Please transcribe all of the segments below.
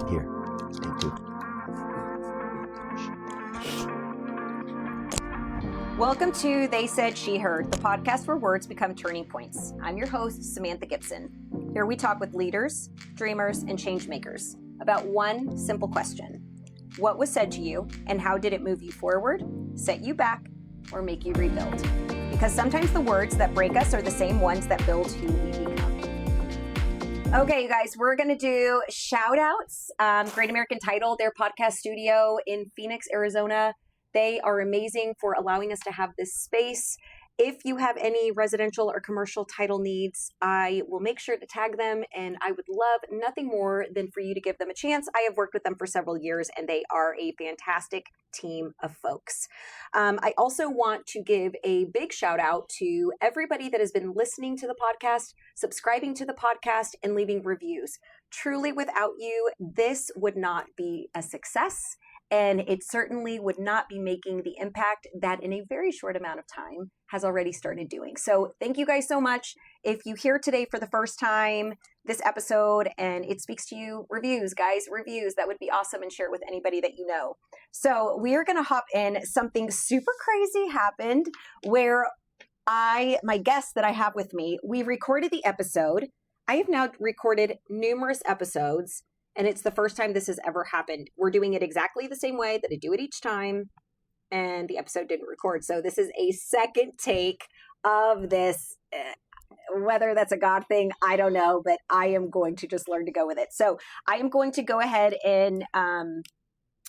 Here, take two. Welcome to They Said, She Heard, the podcast where words become turning points. I'm your host, Samantha Gibson. Here we talk with leaders, dreamers, and change makers about one simple question. What was said to you, and how did it move you forward, set you back, or make you rebuild? Because sometimes the words that break us are the same ones that build who we become. Okay, you guys, we're going to do shout outs. Great American Title, their podcast studio in Phoenix, Arizona. They are amazing for allowing us to have this space. If you have any residential or commercial title needs, I will make sure to tag them, and I would love nothing more than for you to give them a chance. I have worked with them for several years, and they are a fantastic team of folks. I also want to give a big shout out to everybody that has been listening to the podcast, subscribing to the podcast, and leaving reviews. Truly, without you, this would not be a success. And it certainly would not be making the impact that in a very short amount of time has already started doing. So thank you guys so much. If you hear today for the first time this episode and it speaks to you, reviews, guys, reviews, that would be awesome, and share it with anybody that you know. So we are going to hop in. Something super crazy happened where my guest that I have with me, we recorded the episode. I have now recorded numerous episodes, and it's the first time this has ever happened. We're doing it exactly the same way that I do it each time, and the episode didn't record. So this is a second take of this. Whether that's a God thing, I don't know, but I am going to just learn to go with it. So I am going to go ahead and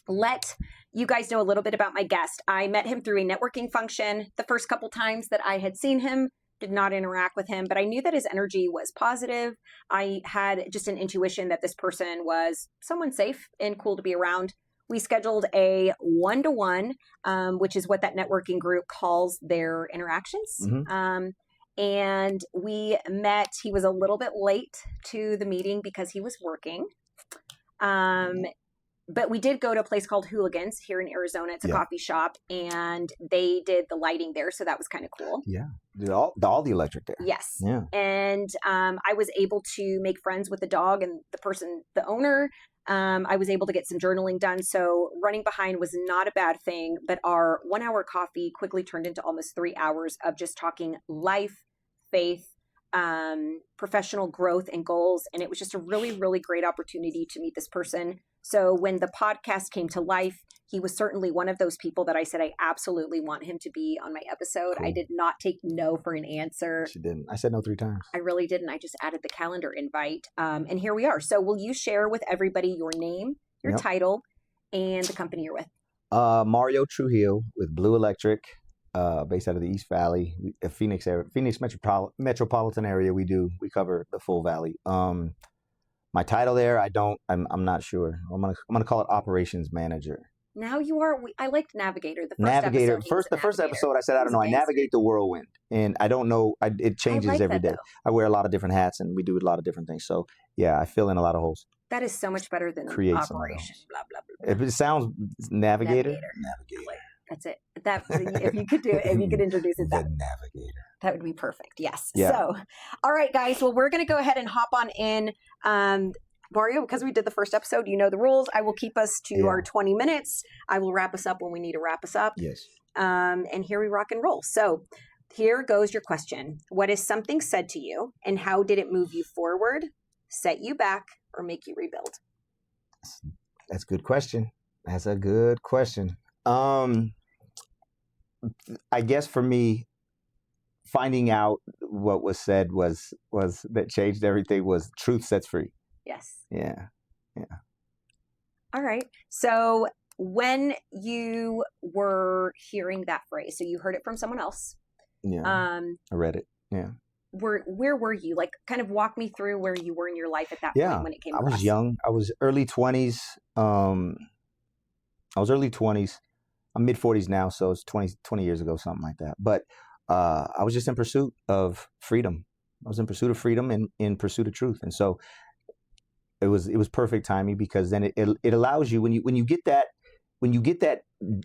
let you guys know a little bit about my guest. I met him through a networking function. The first couple times that I had seen him, did not interact with him, but I knew that his energy was positive. I had just an intuition that this person was someone safe and cool to be around. We scheduled a one-to-one, which is what that networking group calls their interactions. Mm-hmm. And we met. He was a little bit late to the meeting because he was working. But we did go to a place called Hooligans here in Arizona. It's a coffee shop, and they did the lighting there. So that was kind of cool. Yeah. Did all the electric there. Yes. Yeah. And I was able to make friends with the dog and the owner. I was able to get some journaling done. So running behind was not a bad thing, but our 1 hour coffee quickly turned into almost 3 hours of just talking life, faith, professional growth and goals. And it was just a really, really great opportunity to meet this person. So when the podcast came to life, he was certainly one of those people that I said, I absolutely want him to be on my episode. Cool. I did not take no for an answer. She didn't. I said no 3 times. I really didn't. I just added the calendar invite. And here we are. So will you share with everybody your name, your title, and the company you're with? Mario Trujillo with Blue Electric, based out of the East Valley, Phoenix metropolitan area. We cover the full valley. My title there, I'm not sure. I'm gonna call it operations manager. Now you are. I liked navigator. The first episode, I said I don't know. I navigate the whirlwind, and I don't know. It changes every day. Though. I wear a lot of different hats, and we do a lot of different things. So yeah, I fill in a lot of holes. That is so much better than operation. Blah blah blah. If it sounds navigator. That's it. If you could do it, if you could introduce it, the navigator. That would be perfect. Yes. Yeah. So, all right, guys. Well, we're going to go ahead and hop on in. Mario, because we did the first episode, you know the rules. I will keep us to our 20 minutes. I will wrap us up when we need to wrap us up. Yes. And here we rock and roll. So here goes your question. What is something said to you, and how did it move you forward, set you back, or make you rebuild? That's a good question. That's a good question. I guess for me, finding out what was said was that changed everything. Was truth sets free. Yes. Yeah. All right. So when you were hearing that phrase, so you heard it from someone else. Yeah. I read it. Yeah. Where were you? Like, kind of walk me through where you were in your life at that point when it came. I was young. I was early 20s. I'm mid 40s now, so it's 20 years ago, something like that. But I was just in pursuit of freedom. I was in pursuit of freedom and in pursuit of truth. And so it was perfect timing, because then it allows you, when you get that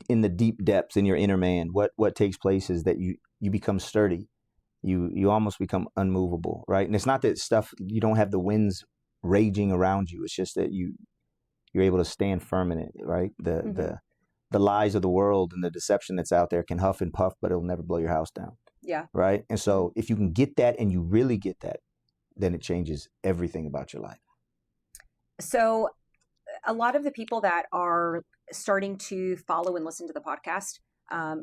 in the deep depths in your inner man, what takes place is that you become sturdy. You almost become unmovable, right? And it's not that you don't have the winds raging around you. It's just that you're able to stand firm in it, right? The lies of the world and the deception that's out there can huff and puff, but it'll never blow your house down. Yeah. Right. And so if you can get that and you really get that, then it changes everything about your life. So a lot of the people that are starting to follow and listen to the podcast,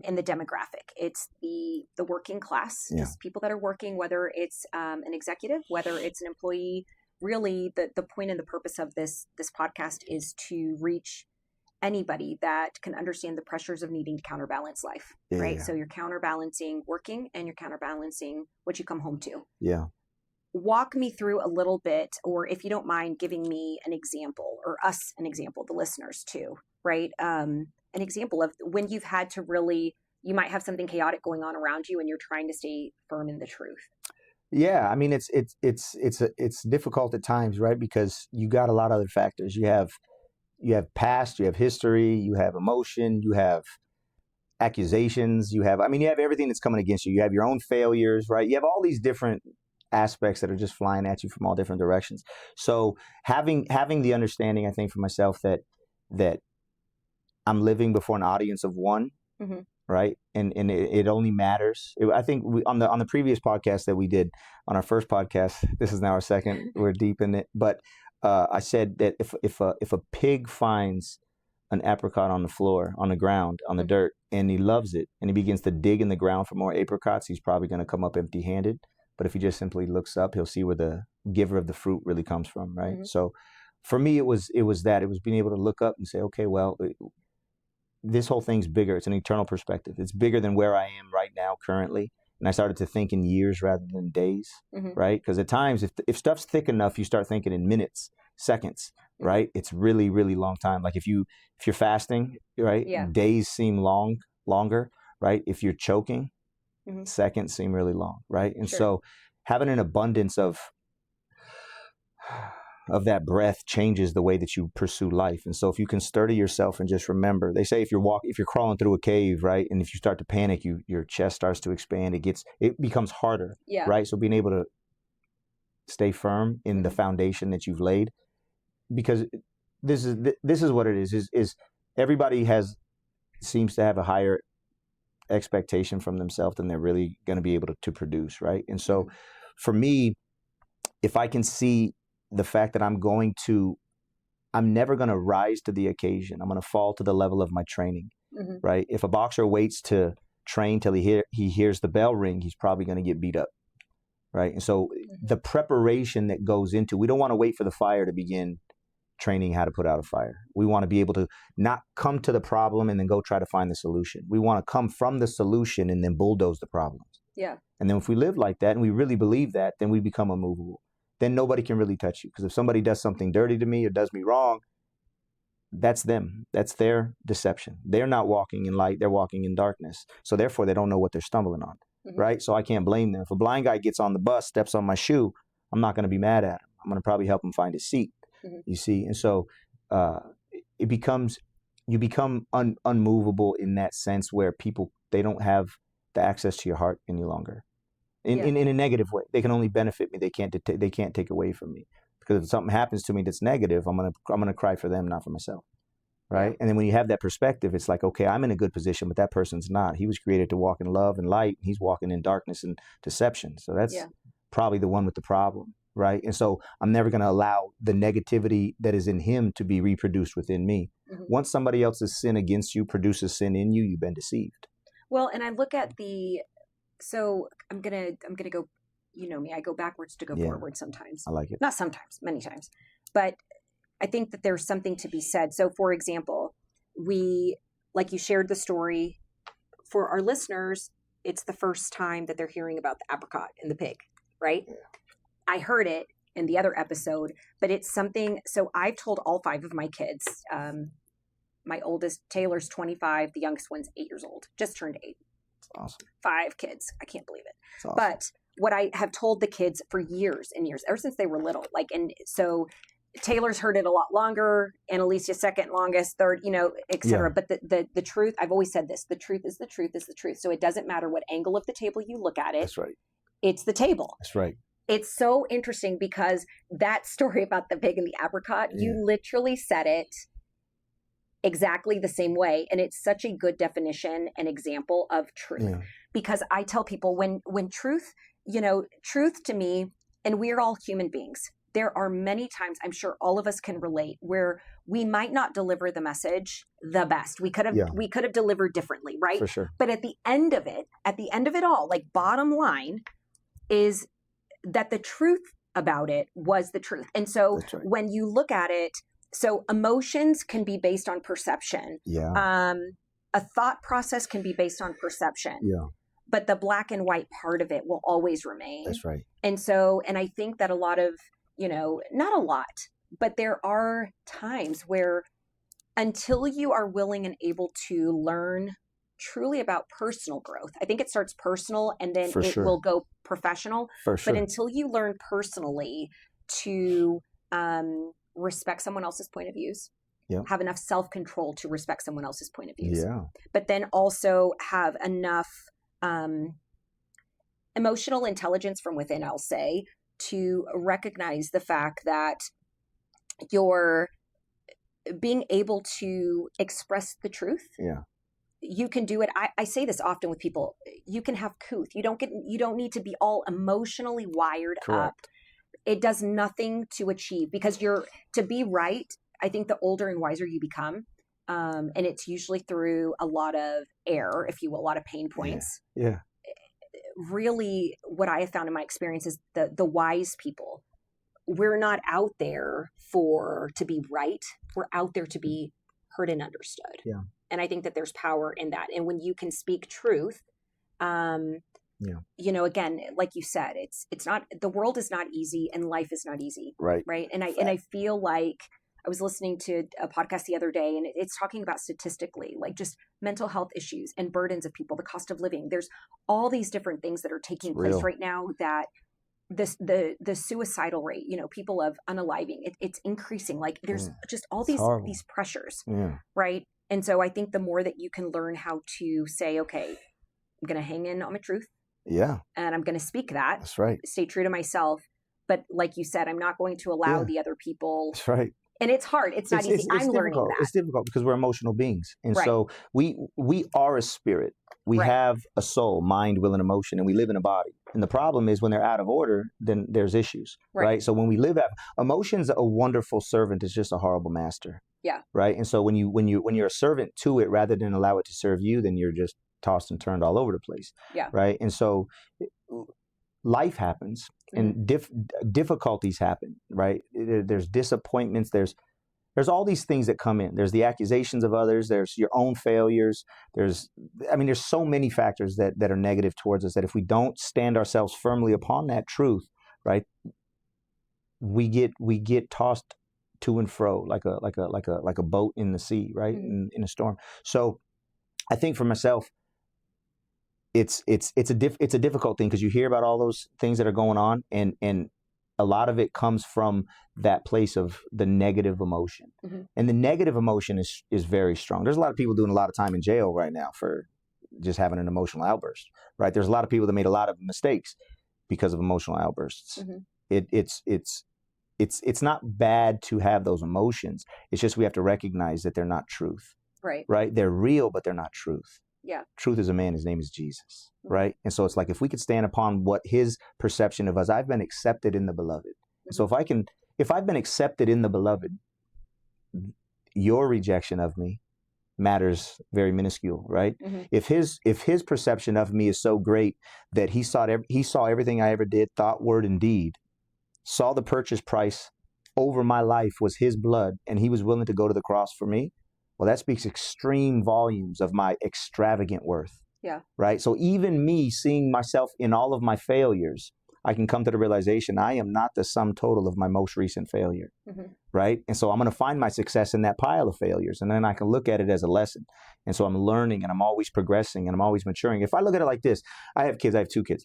in the demographic, it's the working class, just people that are working, whether it's an executive, whether it's an employee. Really, the point and the purpose of this podcast is to reach anybody that can understand the pressures of needing to counterbalance life, right? So you're counterbalancing working and you're counterbalancing what you come home to. Yeah. Walk me through a little bit, or if you don't mind giving me an example, or us an example, the listeners too, right? An example of when you've had to really, you might have something chaotic going on around you and you're trying to stay firm in the truth. Yeah, I mean, it's difficult at times, right? Because you got a lot of other factors. You have past, you have history, you have emotion, you have accusations, you have everything that's coming against you. You have your own failures, right? You have all these different aspects that are just flying at you from all different directions. So having the understanding, I think, for myself that I'm living before an audience of one, right? And it only matters. I think on the previous podcast that we did, on our first podcast, this is now our second, we're deep in it, but I said that if a pig finds an apricot on the floor, on the ground, on the dirt, and he loves it, and he begins to dig in the ground for more apricots, he's probably going to come up empty-handed. But if he just simply looks up, he'll see where the giver of the fruit really comes from, right? So for me, it was that. It was being able to look up and say, okay, well, this whole thing's bigger. It's an eternal perspective. It's bigger than where I am right now currently. And I started to think in years rather than days, right? Because at times, if stuff's thick enough, you start thinking in minutes, seconds, right? It's really, really long time. Like if you're fasting, right? Days seem longer, right? If you're choking, seconds seem really long, right? And so having an abundance of that breath changes the way that you pursue life. And so if you can stir to yourself and just remember, they say if you're crawling through a cave, right, and if you start to panic, your chest starts to expand, it becomes harder, right? So being able to stay firm in the foundation that you've laid, because this is what it is everybody seems to have a higher expectation from themselves than they're really going to be able to produce, right? And so for me, if I can see the fact that I'm never going to rise to the occasion, I'm going to fall to the level of my training, right? If a boxer waits to train till he hears the bell ring, he's probably going to get beat up, right? And so the preparation that goes into, we don't want to wait for the fire to begin training how to put out a fire. We want to be able to not come to the problem and then go try to find the solution. We want to come from the solution and then bulldoze the problems. Yeah. And then if we live like that and we really believe that, then we become unmovable. Then nobody can really touch you. Because if somebody does something dirty to me or does me wrong, that's them. That's their deception. They're not walking in light. They're walking in darkness. So therefore, they don't know what they're stumbling on, right? So I can't blame them. If a blind guy gets on the bus, steps on my shoe, I'm not going to be mad at him. I'm going to probably help him find his seat. You see, and so you become unmovable in that sense where people, they don't have the access to your heart any longer in a negative way. They can only benefit me. They can't take away from me, because if something happens to me that's negative, I'm gonna cry for them, not for myself, right? And then when you have that perspective, it's like, okay, I'm in a good position, but that person's not. He was created to walk in love and light. He's walking in darkness and deception. So that's probably the one with the problem. Right. And so I'm never going to allow the negativity that is in him to be reproduced within me. Once somebody else's sin against you produces sin in you, you've been deceived. Well, and I look at so I'm going to go, you know me, I go backwards to go forward sometimes. I like it. Not sometimes, many times. But I think that there's something to be said. So for example, like you shared the story for our listeners, it's the first time that they're hearing about the apricot and the pig, right? Yeah. I heard it in the other episode, but it's something. So I've told all 5 of my kids. My oldest, Taylor's 25. The youngest one's 8 years old, just turned 8. That's awesome. 5 kids. I can't believe it. Awesome. But what I have told the kids for years and years, ever since they were little, and so Taylor's heard it a lot longer, and Alicia second longest, third, et cetera. But the truth, I've always said this, the truth is the truth is the truth. So it doesn't matter what angle of the table you look at it. That's right. It's the table. That's right. It's so interesting because that story about the pig and the apricot, you literally said it exactly the same way. And it's such a good definition and example of truth. Because I tell people when truth, truth to me, and we're all human beings, there are many times, I'm sure all of us can relate, where we might not deliver the message the best. We could have delivered differently, right? For sure. But at the end of it all, like bottom line is that the truth about it was the truth. And so when you look at it, so emotions can be based on perception. A thought process can be based on perception. But the black and white part of it will always remain. That's right. And I think that a lot of, not a lot, but there are times where until you are willing and able to learn truly about personal growth, I think it starts personal and then will go professional. But until you learn personally to respect someone else's point of views, have enough self-control to respect someone else's point of views, but then also have enough emotional intelligence from within, I'll say, to recognize the fact that you're being able to express the truth. You can do it. I say this often with people. You can have couth. You don't need to be all emotionally wired up. It does nothing to achieve, because to be right, I think the older and wiser you become, and it's usually through a lot of error, if you will, a lot of pain points. Really, what I have found in my experience is the wise people, we're not out there to be right. We're out there to be heard and understood. And I think that there's power in that. And when you can speak truth, again, like you said, it's not, the world is not easy and life is not easy. Right. And I feel like I was listening to a podcast the other day, and it's talking about statistically, like just mental health issues and burdens of people, the cost of living. There's all these different things that are taking place right now, that the suicidal rate, people of unaliving, it's increasing. Like there's just all these pressures, right? And so I think the more that you can learn how to say, okay, I'm going to hang in on my truth. And I'm going to speak that. That's right. Stay true to myself. But like you said, I'm not going to allow the other people. That's right. And it's hard. It's not easy. I'm learning that. It's difficult because we're emotional beings. And so we are a spirit. We have a soul, mind, will, and emotion, and we live in a body. And the problem is when they're out of order, then there's issues, right? So when we live out, emotion's a wonderful servant. It's just a horrible master. Right. And so when you're a servant to it, rather than allow it to serve you, then you're just tossed and turned all over the place. Right. And so life happens, and difficulties happen, right? There's disappointments. There's all these things that come in. There's the accusations of others. There's your own failures. There's so many factors that are negative towards us, that if we don't stand ourselves firmly upon that truth, right, we get tossed to and fro like a boat in the sea, right, in a storm. So I think for myself, it's a difficult thing, because you hear about all those things that are going on, and a lot of it comes from that place of the negative emotion. And the negative emotion is very strong. There's a lot of people doing a lot of time in jail right now for just having an emotional outburst, right? There's a lot of people that made a lot of mistakes because of emotional outbursts. It's not bad to have those emotions. It's just we have to recognize that they're not truth. Right? They're real, but they're not truth. Truth is a man. His name is Jesus. Right? And so it's like, if we could stand upon what his perception of us, I've been accepted in the beloved. So if I've been accepted in the beloved, your rejection of me matters very minuscule, right? If his perception of me is so great that he saw everything I ever did, thought, word, and deed, saw the purchase price over my life was his blood, and he was willing to go to the cross for me, well, that speaks extreme volumes of my extravagant worth. Right? So even me seeing myself in all of my failures, I can come to the realization I am not the sum total of my most recent failure. Right? And so I'm going to find my success in that pile of failures, and then I can look at it as a lesson. And so I'm learning, and I'm always progressing, and I'm always maturing. If I look at it like this, I have kids. I have 2 kids.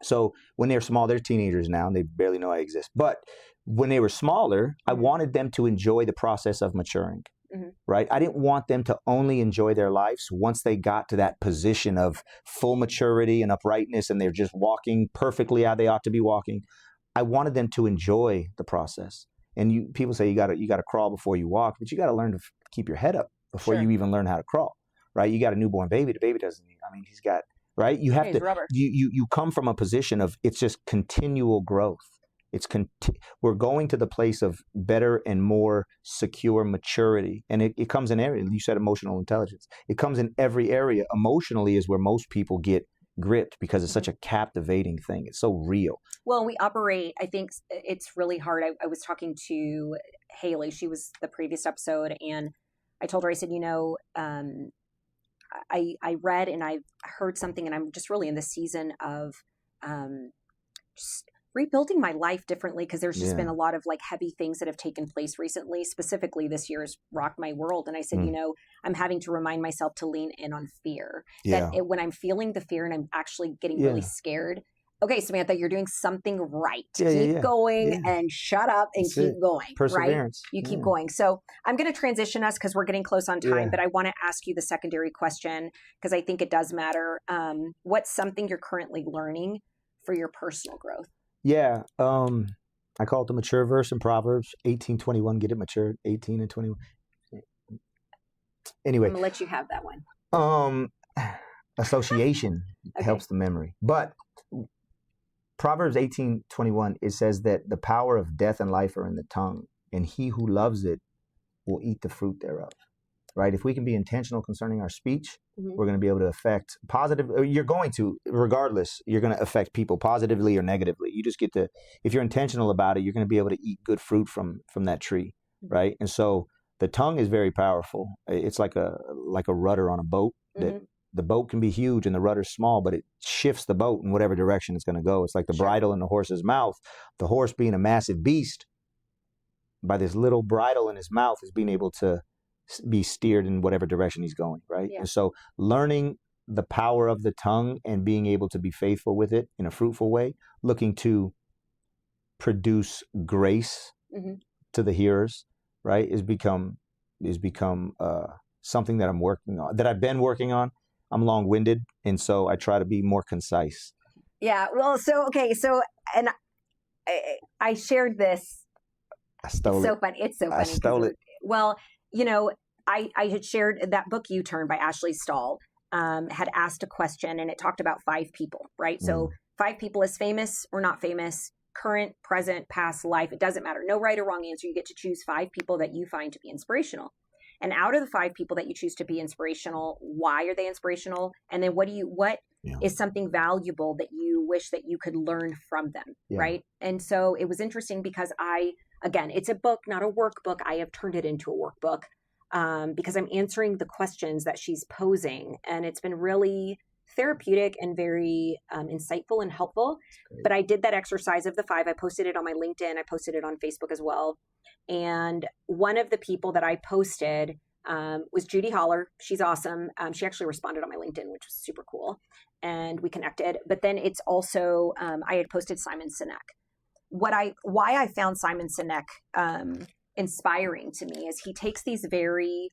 So when they're small, they're teenagers now, and they barely know I exist. But when they were smaller, I wanted them to enjoy the process of maturing. Right? I didn't want them to only enjoy their lives once they got to that position of full maturity and uprightness, and they're just walking perfectly how they ought to be walking. I wanted them to enjoy the process. And people say you got to crawl before you walk, but you got to learn to keep your head up before Sure. you even learn how to crawl, right? You got a newborn baby. The baby doesn't. I mean, he's got right. You have to. Rubber. You come from a position of it's just continual growth. We're going to the place of better and more secure maturity, and it comes in area. You said emotional intelligence. It comes in every area. Emotionally is where most people get gripped because it's such a captivating thing. It's so real. Well, we operate, I think it's really hard. I was talking to Haley. She was the previous episode, and I told her, I said, I read and I heard something, and I'm just really in the season of just rebuilding my life differently, because there's just been a lot of like heavy things that have taken place recently. Specifically, this year has rocked my world. And I said, I'm having to remind myself to lean in on fear. Yeah. That when I'm feeling the fear and I'm actually getting really scared, okay, Samantha, you're doing something right. Keep going and shut up and keep going. Perseverance. Right? You keep going. So I'm going to transition us because we're getting close on time, but I want to ask you the secondary question because I think it does matter. What's something you're currently learning for your personal growth? Yeah. I call it the mature verse in Proverbs 18:21. Get it matured. 18 and 21. Anyway. I'm going to let you have that one. Association helps the memory. But Proverbs 18:21, it says that the power of death and life are in the tongue, and he who loves it will eat the fruit thereof. Right? If we can be intentional concerning our speech, we're going to be able to affect positive. You're going to, regardless, you're going to affect people positively or negatively. You just get to, if you're intentional about it, you're going to be able to eat good fruit from that tree. Right? And so the tongue is very powerful. It's like a rudder on a boat. That the boat can be huge and the rudder's small, but it shifts the boat in whatever direction it's going to go. It's like the bridle in the horse's mouth. The horse, being a massive beast, by this little bridle in his mouth, is being able to be steered in whatever direction he's going, right? And so learning the power of the tongue and being able to be faithful with it in a fruitful way, looking to produce grace to the hearers, right, is become something that I'm working on, that I've been working on. I'm long-winded, and so I try to be more concise. Yeah, well, and I shared this. I stole it. It's so funny. I stole it. Well, I had shared that book, U-Turn by Ashley Stahl, had asked a question, and it talked about 5 people, right? So 5 people is famous or not famous, current, present, past, life. It doesn't matter. No right or wrong answer. You get to choose 5 people that you find to be inspirational. And out of the 5 people that you choose to be inspirational, why are they inspirational? And then what is something valuable that you wish that you could learn from them, right? And so it was interesting because again, it's a book, not a workbook. I have turned it into a workbook because I'm answering the questions that she's posing. And it's been really therapeutic and very insightful and helpful. But I did that exercise of the 5. I posted it on my LinkedIn. I posted it on Facebook as well. And one of the people that I posted was Judy Holler. She's awesome. She actually responded on my LinkedIn, which was super cool. And we connected. But then it's also, I had posted Simon Sinek. Why I found Simon Sinek inspiring to me is he takes these very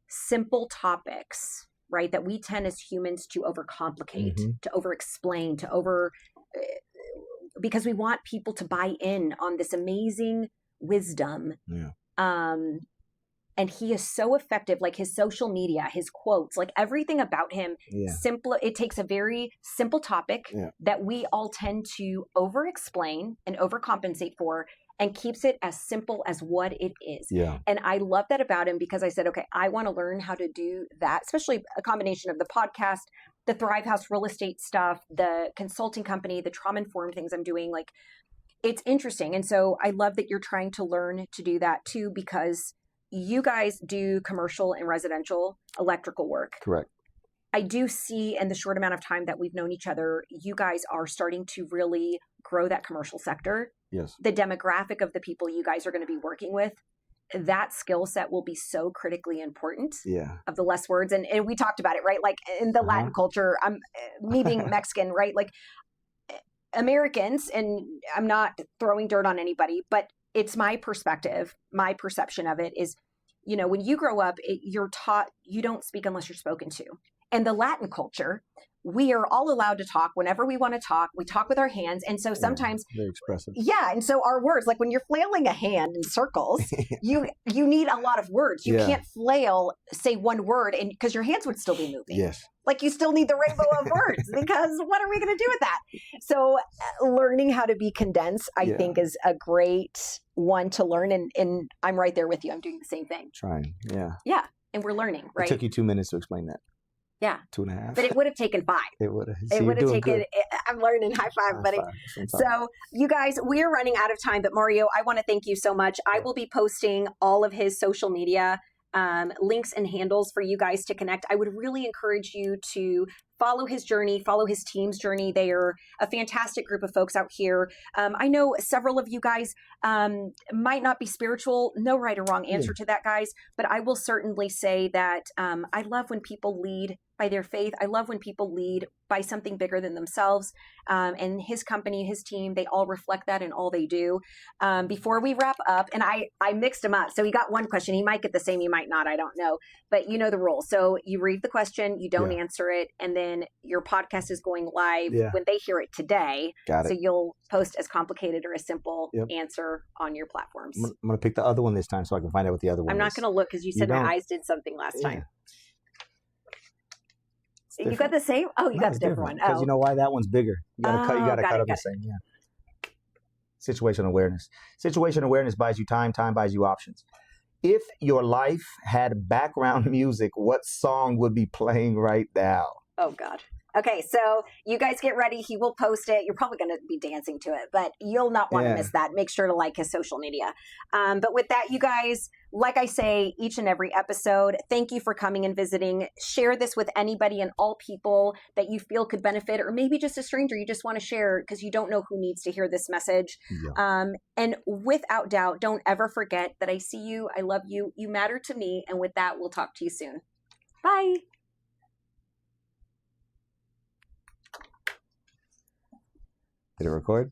simple topics, right, that we tend as humans to overcomplicate, to overexplain, because we want people to buy in on this amazing wisdom. And he is so effective, like his social media, his quotes, like everything about him. Simple. It takes a very simple topic that we all tend to over-explain and overcompensate for, and keeps it as simple as what it is. And I love that about him, because I said, okay, I want to learn how to do that, especially a combination of the podcast, the Thrive House real estate stuff, the consulting company, the trauma-informed things I'm doing. Like, it's interesting. And so I love that you're trying to learn to do that too, because you guys do commercial and residential electrical work. Correct. I do see in the short amount of time that we've known each other, you guys are starting to really grow that commercial sector. Yes. The demographic of the people you guys are going to be working with, that skill set will be so critically important. Of the less words. And we talked about it, right? Like in the Latin culture, me being Mexican, right? Like Americans, and I'm not throwing dirt on anybody, but it's my perspective, my perception of it is, when you grow up, you're taught you don't speak unless you're spoken to. And the Latin culture, we are all allowed to talk whenever we want to talk. We talk with our hands. And so sometimes, very expressive. yeah. And so our words, like when you're flailing a hand in circles, you need a lot of words. You can't flail, say one word, and because your hands would still be moving. Yes. Like you still need the rainbow of words, because what are we going to do with that? So learning how to be condensed, I think, is a great one to learn. And I'm right there with you. I'm doing the same thing. Trying. Yeah. Yeah. And we're learning, right? It took you 2 minutes to explain that. Yeah. 2.5. But it would have taken 5. It would have. It would have taken, I'm learning. High five, buddy. So you guys, we're running out of time, but Mario, I want to thank you so much. I will be posting all of his social media links and handles for you guys to connect. I would really encourage you to follow his journey, follow his team's journey. They are a fantastic group of folks out here. I know several of you guys might not be spiritual, no right or wrong answer to that, guys, but I will certainly say that I love when people lead by their faith. I love when people lead by something bigger than themselves. And his company, his team, they all reflect that in all they do. Before we wrap up, and I mixed them up. So he got one question. He might get the same, he might not. I don't know. But you know the rules. So you read the question, you don't answer it, and then your podcast is going live when they hear it today. Got it. So you'll post as complicated or a simple answer on your platforms. I'm going to pick the other one this time so I can find out what the other one is. I'm not going to look because you said my eyes did something last time. You got the same? Oh, you got the different one. Because you know why? That one's bigger. You got to cut up the same. Yeah. Situational awareness. Situational awareness buys you time. Time buys you options. If your life had background music, what song would be playing right now? Oh, God. Okay, so you guys get ready. He will post it. You're probably going to be dancing to it, but you'll not want to miss that. Make sure to like his social media. But with that, you guys, like I say, each and every episode, thank you for coming and visiting. Share this with anybody and all people that you feel could benefit, or maybe just a stranger you just want to share because you don't know who needs to hear this message. Yeah. And without doubt, don't ever forget that I see you, I love you, you matter to me. And with that, we'll talk to you soon. Bye. Did it record?